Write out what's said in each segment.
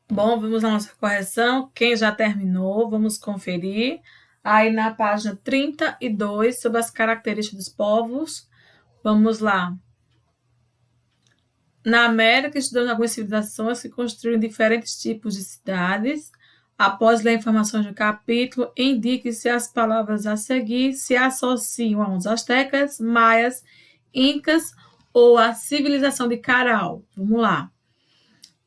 Bom, vamos à nossa correção. Quem já terminou, vamos conferir. Aí na página 32, sobre as características dos povos. Vamos lá. Na América, estudamos algumas civilizações que construíram diferentes tipos de cidades. Após ler informações do capítulo, indique-se as palavras a seguir se associam a uns astecas, maias, incas ou a civilização de Caral. Vamos lá.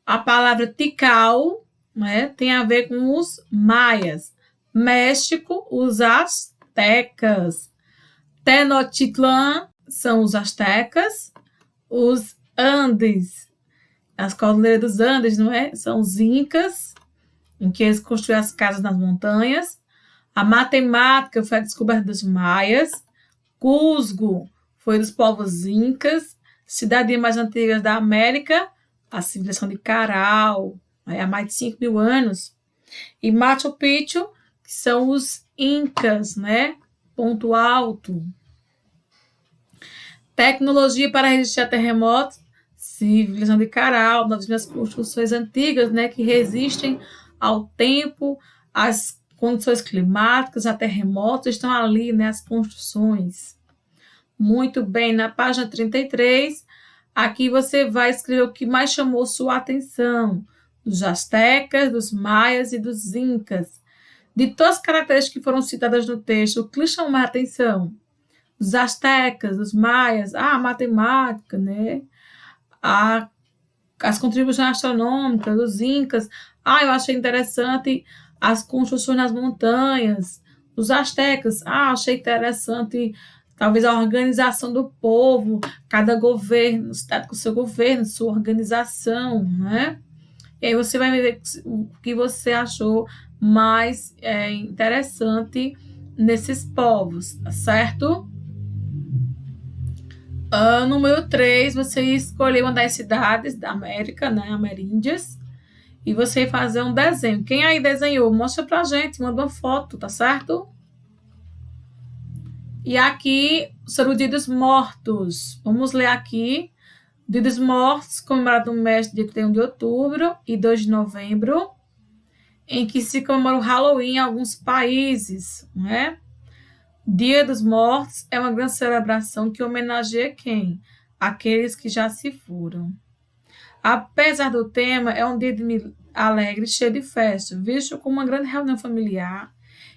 A palavra Tikal, né, tem a ver com os maias. México, os astecas. Tenochtitlan são os astecas. Os Andes, as Cordilheiras dos Andes, não é? São os incas, em que eles construíram as casas nas montanhas. A matemática foi a descoberta dos maias. Cusco foi dos povos incas. Cidades mais antigas da América, a civilização de Caral, há mais de 5.000 anos. E Machu Picchu, que são os incas, né? Ponto alto. Tecnologia para resistir a terremotos, civilização de Caral, das construções antigas, né, que resistem ao tempo, às condições climáticas, a terremotos, estão ali, né, as construções. Muito bem, na página 33, aqui você vai escrever o que mais chamou sua atenção, dos astecas, dos maias e dos incas. De todas as características que foram citadas no texto, o que lhe chamou mais atenção? Os astecas, os maias, a matemática, né? As contribuições astronômicas, os incas. Eu achei interessante as construções nas montanhas. Os astecas, achei interessante talvez a organização do povo, cada governo, cidade com seu governo, sua organização, né? E aí você vai ver o que você achou mais interessante nesses povos, tá certo? Número 3, você escolher uma das cidades da América, né, ameríndias, e você fazer um desenho. Quem aí desenhou, mostra pra gente, manda uma foto, tá certo? E aqui, sobre o Dia dos Mortos. Vamos ler aqui. Dia dos Mortos, comemorado no mês de 31 de outubro e 2 de novembro, em que se comemora o Halloween em alguns países, não é? Dia dos Mortos é uma grande celebração que homenageia quem? Aqueles que já se foram. Apesar do tema, é um dia alegre, cheio de festa, visto como uma grande reunião familiar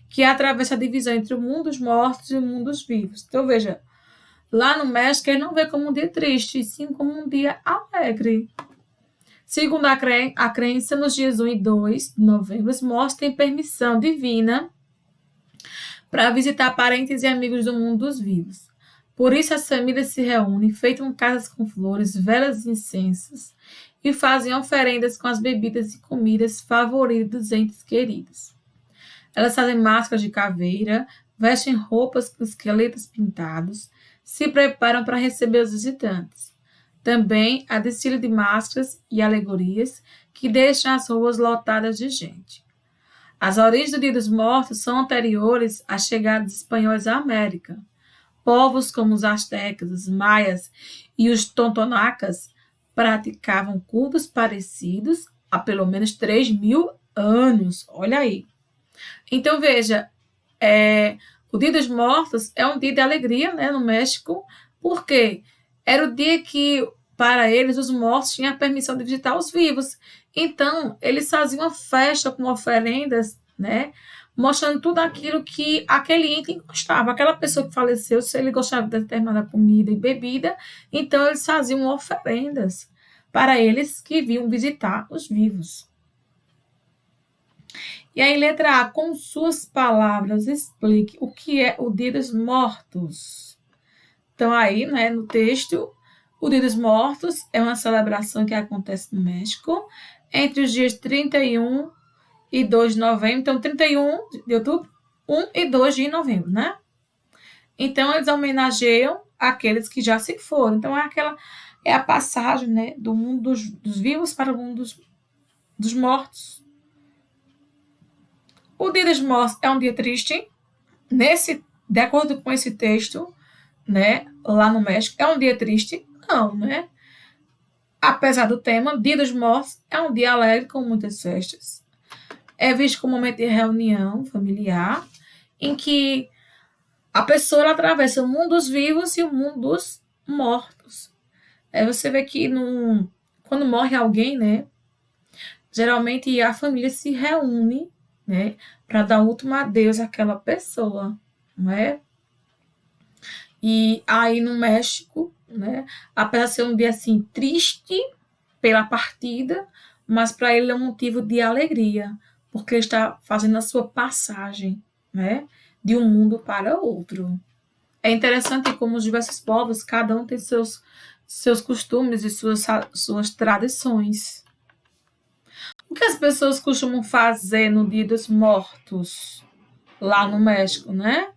que atravessa a divisão entre o mundo dos mortos e o mundo dos vivos. Então, veja, lá no México, ele não vê como um dia triste, e sim como um dia alegre. Segundo a crença, nos dias 1 e 2 de novembro, os mortos têm permissão divina para visitar parentes e amigos do mundo dos vivos. Por isso, as famílias se reúnem, feitam casas com flores, velas e incensos, e fazem oferendas com as bebidas e comidas favoritas dos entes queridos. Elas fazem máscaras de caveira, vestem roupas com esqueletos pintados, se preparam para receber os visitantes. Também há desfile de máscaras e alegorias que deixam as ruas lotadas de gente. As origens do Dia dos Mortos são anteriores à chegada dos espanhóis à América. Povos como os astecas, os maias e os totonacas praticavam cultos parecidos há pelo menos 3.000 anos. Olha aí. Então, veja, o Dia dos Mortos é um dia de alegria, né, no México, porque era o dia que, para eles, os mortos tinham a permissão de visitar os vivos. Então, eles faziam uma festa com oferendas, né, mostrando tudo aquilo que aquele ente gostava. Aquela pessoa que faleceu, se ele gostava de determinada comida e bebida, então eles faziam oferendas para eles que vinham visitar os vivos. E aí, letra A, com suas palavras, explique o que é o Dia dos Mortos. Então, aí, né, no texto, o Dia dos Mortos é uma celebração que acontece no México entre os dias 31 e 2 de novembro. Então, 31 de outubro, 1 e 2 de novembro, né? Então, eles homenageiam aqueles que já se foram. Então, é a passagem, né, do mundo dos vivos para o mundo dos mortos. O Dia dos Mortos é um dia triste, de acordo com esse texto, né, lá no México, é um dia triste? Não, né? Apesar do tema, Dia dos Mortos é um dia alegre com muitas festas. É visto como um momento de reunião familiar, em que a pessoa ela atravessa o mundo dos vivos e o mundo dos mortos. Você vê que quando morre alguém, né? Geralmente a família se reúne, né? Para dar último adeus àquela pessoa, não é? E aí no México, né? Apesar de ser um dia assim triste pela partida, mas para ele é um motivo de alegria, porque ele está fazendo a sua passagem, né? De um mundo para outro. É interessante como os diversos povos, cada um tem seus costumes e suas tradições. O que as pessoas costumam fazer no Dia dos Mortos, lá no México, né?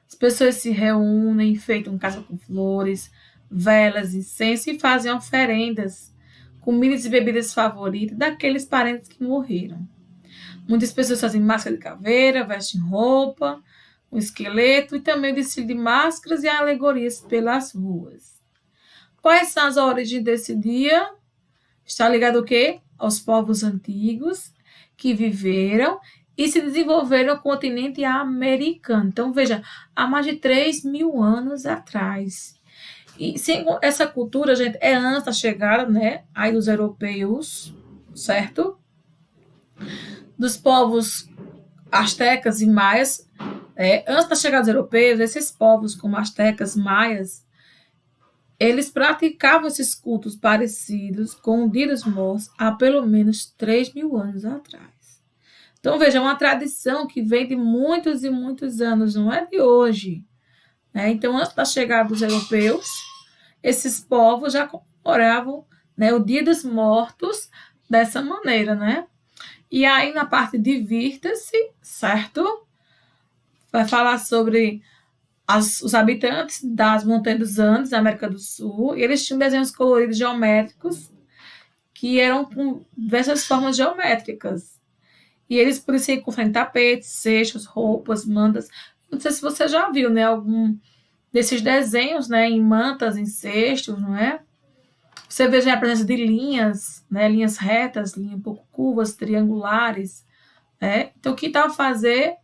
As pessoas se reúnem, enfeitam casa com flores, velas, incenso e fazem oferendas, comidas e bebidas favoritas daqueles parentes que morreram. Muitas pessoas fazem máscara de caveira, vestem roupa, um esqueleto e também o desfile de máscaras e alegorias pelas ruas. Quais são as origens desse dia? Está ligado o quê? Aos povos antigos que viveram e se desenvolveram no continente americano. Então, veja, há mais de 3.000 anos atrás. E essa cultura, gente, é antes da chegada, né, aí dos europeus, certo? Dos povos astecas e maias. Antes da chegada dos europeus, esses povos como astecas, maias, eles praticavam esses cultos parecidos com o Dia dos Mortos há pelo menos 3.000 anos atrás. Então, veja, é uma tradição que vem de muitos e muitos anos, não é de hoje. Então, antes da chegada dos europeus, esses povos já comemoravam, né, o Dia dos Mortos dessa maneira, né? E aí, na parte divirta-se, certo? Vai falar sobre os habitantes das Montanhas dos Andes, da América do Sul, e eles tinham desenhos coloridos geométricos que eram com diversas formas geométricas. E eles poderiam encontrar tapetes, cestos, roupas, mantas. Não sei se você já viu, né, algum desses desenhos, né, em mantas, em cestos, não é? Você veja a presença de linhas, né, linhas retas, linhas um pouco curvas, triangulares. Então, que tal fazer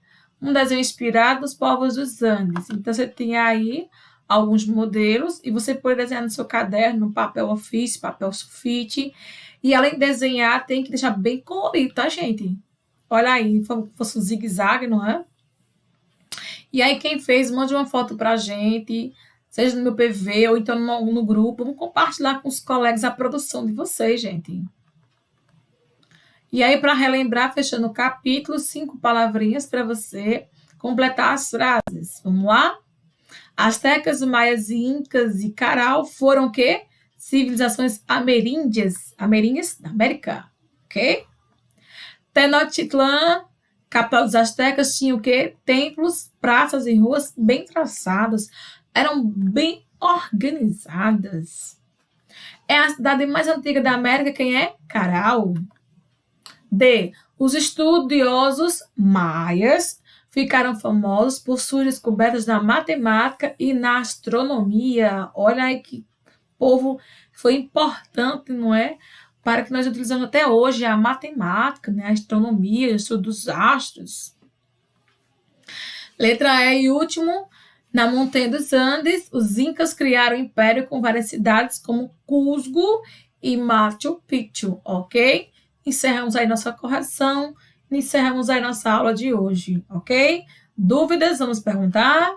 um desenho inspirado nos povos dos Andes? Então, você tem aí alguns modelos e você pode desenhar no seu caderno, no papel ofício, papel sulfite. E além de desenhar, tem que deixar bem colorido, tá, gente? Olha aí, como se fosse um zigue-zague, não é? E aí, quem fez, mande uma foto pra gente, seja no meu PV ou então no grupo. Vamos compartilhar com os colegas a produção de vocês, gente. E aí, para relembrar, fechando o capítulo, 5 palavrinhas para você completar as frases. Vamos lá? Astecas, maias, incas e caral foram o quê? Civilizações ameríndias da América, ok? Tenochtitlan, capital dos astecas, tinha o quê? Templos, praças e ruas bem traçadas, eram bem organizadas. É a cidade mais antiga da América, quem é? Caral. D. Os estudiosos maias ficaram famosos por suas descobertas na matemática e na astronomia. Olha aí que povo foi importante, não é? Para que nós utilizamos até hoje a matemática, né? A astronomia, o estudo dos astros. Letra E e último. Na Montanha dos Andes, os incas criaram um império com várias cidades como Cusco e Machu Picchu, ok? Encerramos aí nossa correção, encerramos aí nossa aula de hoje, ok? Dúvidas? Vamos perguntar?